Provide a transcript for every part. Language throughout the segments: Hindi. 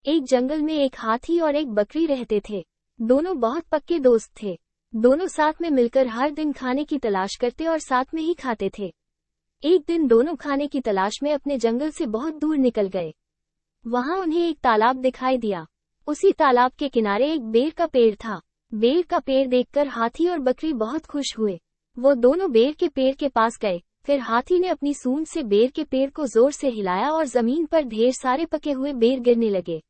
एक जंगल में एक हाथी और एक बकरी रहते थे। दोनों बहुत पक्के दोस्त थे। दोनों साथ में मिलकर हर दिन खाने की तलाश करते और साथ में ही खाते थे। एक दिन दोनों खाने की तलाश में अपने जंगल से बहुत दूर निकल गए। वहां उन्हें एक तालाब दिखाई दिया। उसी तालाब के किनारे एक बेर का पेड़ था। बेर का पेड़ देखकर हाथी और बकरी बहुत खुश हुए। वो दोनों बेर के पेड़ के पास गए। फिर हाथी ने अपनी सूंड से बेर के पेड़ को जोर से हिलाया और जमीन पर ढेर सारे पके हुए बेर गिरने लगे।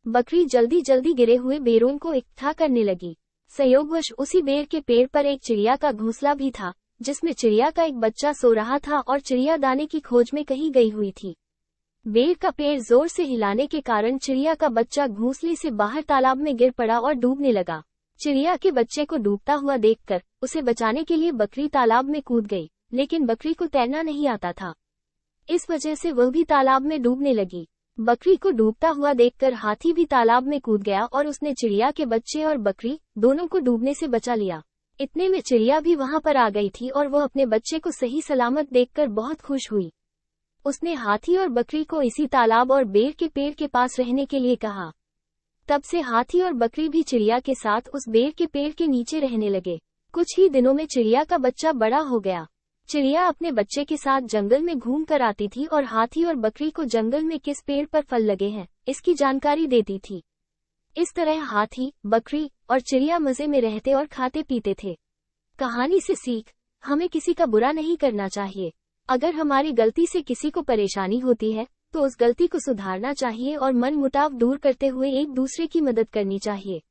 बकरी जल्दी जल्दी गिरे हुए बेरों को इकट्ठा करने लगी। संयोगवश उसी बेर के पेड़ पर एक चिड़िया का घोंसला भी था, जिसमें चिड़िया का एक बच्चा सो रहा था और चिड़िया दाने की खोज में कहीं गई हुई थी। बेर का पेड़ जोर से हिलाने के कारण चिड़िया का बच्चा घोंसले से बाहर तालाब में गिर पड़ा और डूबने लगा। चिड़िया के बच्चे को डूबता हुआ देखकर उसे बचाने के लिए बकरी तालाब में कूद गई, लेकिन बकरी को तैरना नहीं आता था। इस वजह से वह भी तालाब में डूबने लगी। बकरी को डूबता हुआ देखकर हाथी भी तालाब में कूद गया और उसने चिड़िया के बच्चे और बकरी दोनों को डूबने से बचा लिया। इतने में चिड़िया भी वहां पर आ गई थी और वह अपने बच्चे को सही सलामत देखकर बहुत खुश हुई। उसने हाथी और बकरी को इसी तालाब और बेर के पेड़ के पास रहने के लिए कहा। तब से हाथी और बकरी भी चिड़िया के साथ उस बेर के पेड़ के नीचे रहने लगे। कुछ ही दिनों में चिड़िया का बच्चा बड़ा हो गया। चिड़िया अपने बच्चे के साथ जंगल में घूम कर आती थी और हाथी और बकरी को जंगल में किस पेड़ पर फल लगे हैं इसकी जानकारी देती थी। इस तरह हाथी, बकरी और चिड़िया मजे में रहते और खाते पीते थे। कहानी से सीख, हमें किसी का बुरा नहीं करना चाहिए। अगर हमारी गलती से किसी को परेशानी होती है तो उस गलती को सुधारना चाहिए और मन मुटाव दूर करते हुए एक दूसरे की मदद करनी चाहिए।